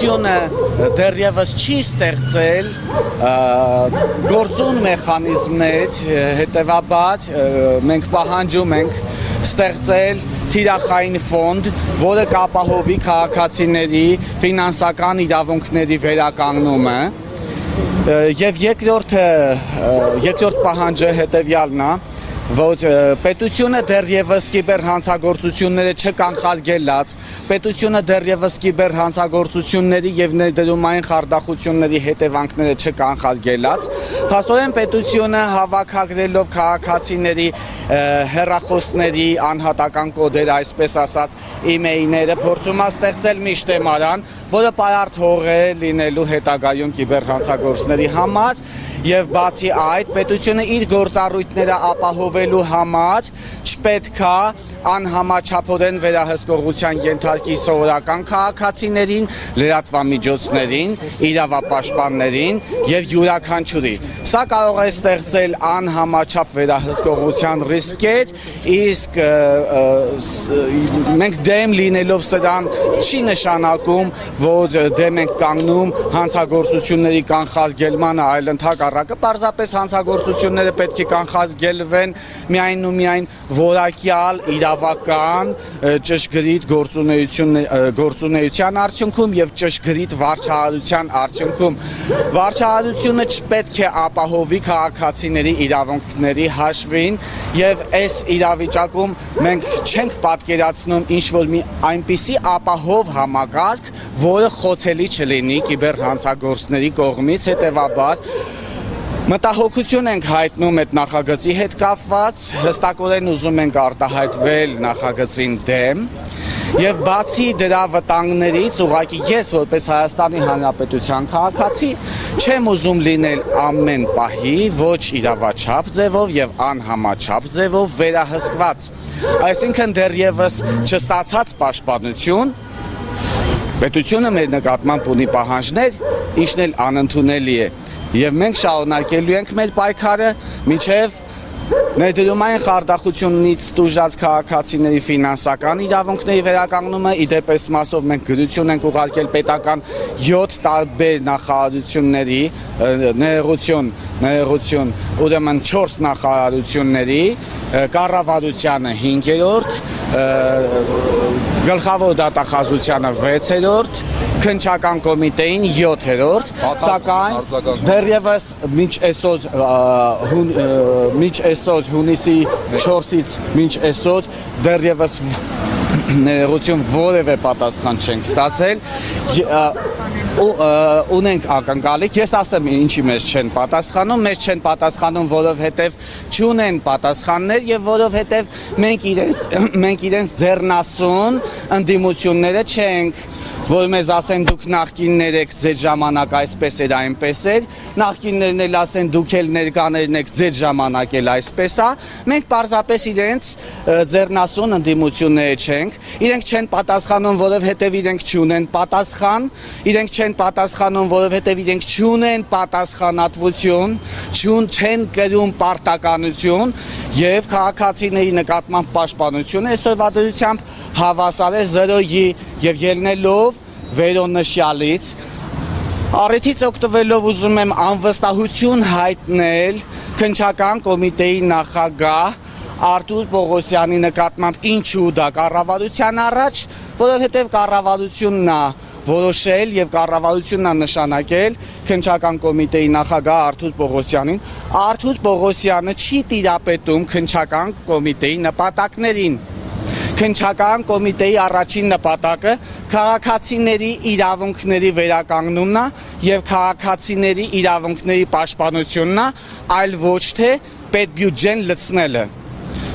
Դեռևս չի ստեղծել գործուն մեխանիզմներ, հետևաբար մենք պահանջում ենք ստեղծել թիրախային ֆոնդ, որը կապահովի քաղաքացիների ֆինանսական իրավունքների վերականգնումը, եւ երկրորդ պահանջը հետեւյալն է, որ պետությունը դեռևս կիբերհանցագործությունները չկանխարգելած, պետությունը դեռևս կիբերհանցագործությունների եւ ներդրումային խարդախությունների հետևանքները չկանխարգելած, փաստորեն պետությունը հավաքագրելով քաղաքացիների հեռախոսների անհատական կոդեր, այսպես ասած, իմեյլները փորձում է ստեղծել մի շտեմարան, որը պարարտ հող է լինելու հետագայում կիբերհանցագործների համար, եւ բացի այդ պետությունը իր գործառույթները ապահովելու համար չպետք է անհամաչափորեն վերահսկողության ենթարկի սովորական քաղաքացիներին, լրատվամիջոցներին, իրավապաշտպաններին եւ յուրաքանչյուրի։ Սա կարող է ստեղծել անհամաչափ վերահսկողության ռիսկեր, իսկ մենք դեմ լինելով սրան չի նշանակում, որ դեմ ենք կանգնում հանցագործությունների կանխարգելմանը, այլ ընդհակառակը պարզապես հանցագործությունները պետք է կանխարգելվեն միայն ու միայն որակյալ իրավական ճշգրիտ գործունեության արդյունքում եւ ճշգրիտ վարչահարության արդյունքում։ Վարչահարությունը չպետք է ապահովի քաղաքացիների իրավունքների հաշվին եւ այս իրավիճակում մենք չենք պատկերացնում ինչ-որ մի այնպիսի ապահով համակարգ, որը խոցելի չլինի կիբերհանցագործների կողմից, հետեւաբար մտահոգություն ենք հայտնում այդ նախագծի հետ կապված, հստակորեն ուզում ենք արտահայտվել նախագծին դեմ եւ բացի դրա վտանգներից ուղղակի ես որպես Հայաստանի Հանրապետության քաղաքացի չեմ ուզում լինել ամեն պահի ոչ իրավաչափ ձևով եւ անհամաչափ ձևով վերահսկված, այսինքն դեռևս չստացած պաշտպանություն պետությունը մեր նկատմամբ ունի պահանջներ, ինչն էլ անընդունելի է եւ մենք շարունակելու ենք մեր պայքարը մինչեւ ներդրումային խարդախությունից տուժած քաղաքացիների ֆինանսական իրավունքների վերականգնումը, իդեպ այս մասով մենք գրություն ենք ուղարկել պետական 7 տարբեր նախարարությունների, ներողություն, ուրեմն 4 նախարարությունների, կառավարությանը 5-րդ, գլխավոր դատախազությանը 6-րդ, քննչական կոմիտեին 7-րդ, սակայն դեռևս մինչ այսօր հունիսի 4-ից մինչ այսօր դեռևս ներողություն որևէ պատասխան չենք ստացել, ունենք ակնկալիք, ես ասեմ ինչի մեզ չեն պատասխանում, որովհետև չունեն պատասխաններ եւ որովհետև մենք իրենց ձեռնասուն ընդդիմությունները չենք, որ մեզ ասեն դուք նախկիններ եք, ձեր ժամանակ այսպես էր, այնպես էր, նախկիններն էլ ասեն դուք էլ ներկաներն եք, ձեր ժամանակ էլ այսպես է, մենք պարզապես իրենց ձեռնասուն ընդդիմությունները չենք, իրենք չեն պատասխանում, որովհետև իրենք չունեն պատասխան, իրենք չեն պատասխանում, որովհետև իրենք չունեն պատասխանատվություն, չեն կրում պարտականություն եւ քաղաքացիների նկատմամբ պաշտպանությունը այսօրվա դրությամբ հավասար է 0-ի եւ ելնելով վերոնշյալից առիթից օգտվելով ուզում եմ անվստահություն հայտնել քննչական կոմիտեի նախագահ Արտուր Պողոսյանի նկատմամբ ինչու դա կառավարության առաջ, որովհետեւ կառավարությունն է որոշել եւ կառավարությունն է նշանակել քննչական կոմիտեի նախագահ Արտուր Պողոսյանին, Արտուր Պողոսյանը չի տիրապետում քննչական կոմիտեի նպատակներին։ Քննչական կոմիտեի առաջին նպատակը քաղաքացիների իրավունքների վերականգնումն է եւ քաղաքացիների իրավունքների պաշտպանությունն է, այլ ոչ թե պետբյուջեն լցնելը։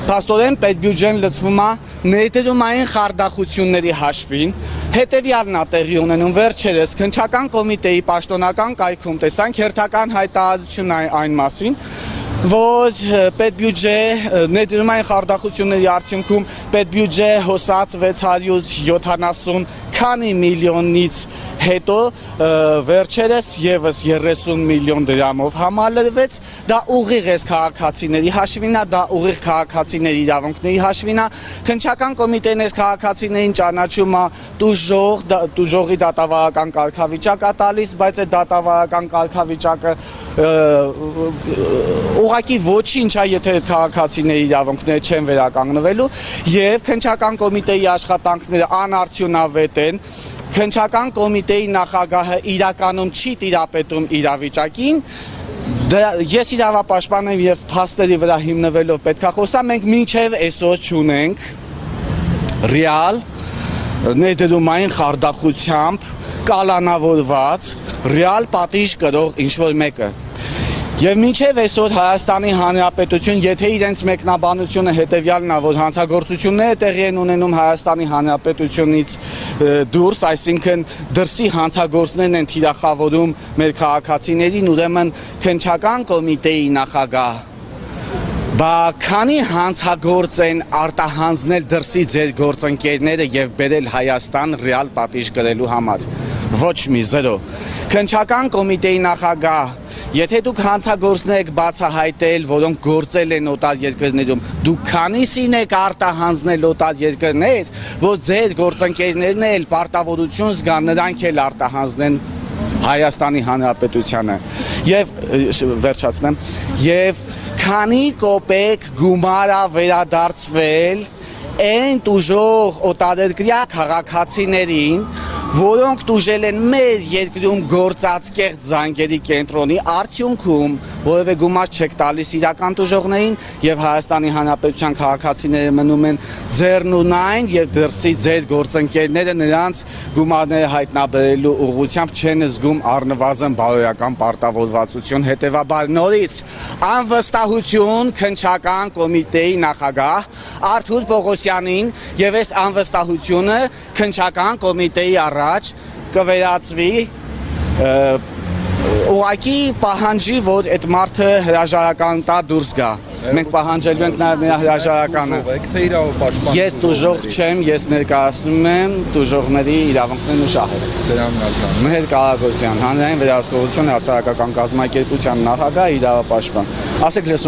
Փաստորեն պետբյուջեն լցվում է ներդրումային խարդախությունների հաշվին, հետեւյալն է տեղի ունենում վերջերս քննչական կոմիտեի պաշտոնական կայքում տեսանք հերթական հայտարարություն այն մասին, որ պետբյուջե ներդրումային խարդախությունների արդյունքում պետբյուջե հոսած 670 քանի միլիոնից հետո վերջերս եւս 30 միլիոն դրամով համալրվեց, դա ուղիղ է քաղաքացիների հաշվին, դա ուղիղ քաղաքացիների իրավունքների հաշվին, քննչական կոմիտեն այս քաղաքացիներին ճանաչում է տուժողի դատավարական կարգավիճակ է տալիս, բայց այդ դատավարական կարգավիճակը ուղղակի ոչինչ է, եթե քաղաքացիների իրավունքները չեն վերականգնվելու, եւ քննչական կոմիտեի աշխատանքները անարդյունավետ են, քննչական կոմիտեի նախագահը իրականում չի տիրապետում իրավիճակին, ես իրավապաշտպան եմ եւ փաստերի վրա հիմնվելով պետք է խոսամ, մենք մինչեւ այսօր չունենք ռեալ ներդրումային խարդախությամբ կալանավորված ռեալ պատիժ կրող ինչ-որ մեկը։ Եվ մինչև այսօր Հայաստանի Հանրապետություն, եթե իրենց մեկնաբանությունը հետևյալն է, որ հանցագործությունները տեղի են ունենում Հայաստանի Հանրապետությունից դուրս, այսինքն դրսի հանցագործներն են թիրախավորում մեր քաղաքացիներին, ուրեմն քննչական կոմիտեի նախագահ, բա քանի հանցագործ են արտահանձնել դրսի ձեր գործընկերները եւ բերել Հայաստան ռեալ պատիժ կրելու համար։ Ոչ մի, զերո։ Քննչական կոմիտեի նախագահ, եթե դուք հանցագործներ եք բացահայտել, որոնք գործել են օտար երկրներում, դուք քանիսին եք արտահանձնել օտար երկրներ, որ ձեր գործընկերներն էլ պարտավորություն զգան, նրանք էլ արտահանձնեն Հայաստանի Հանրապետությանը։ Եվ վերջացնեմ, եւ քանի կոպեկ գումար է վերադարձվել այն տուժող օտարերկրյա քաղաքացիներին, որոնք տուժել են մեր երկրում գործած կեղծ զանգերի կենտրոնի արդյունքում, որևէ գումար չեք տալիս իրական տուժողներին եւ Հայաստանի Հանրապետության քաղաքացիները մնում են ձեռնունայն եւ դրսի ձեր գործընկերները նրանց գումարները հայտնաբերելու ուղղությամբ չեն զգում առնվազն բարոյական պարտավորվածություն, հետեւաբար նորից անվստահություն քննչական կոմիտեի նախագահ Արթուր Պողոսյանին եւ այս անվստահությունը քննչական կոմիտեի առաջ կվերածվի ուղղակի պահանջի, որ այդ մարդը հրաժարական տա դուրս գա։ Մենք պահանջելու ենք նաև նրա հրաժարականը։ Ես տուժող չեմ, ես ներկայացնում եմ տուժողների իրավունքներն ու շահերը։ Ձեր անունը ասեմ։ Մհեր Կարագոսյան, հանրային վերահսկողություն հասարակական կազմակերպության նախագահ, իրավապաշտպան։ Ասեք լսում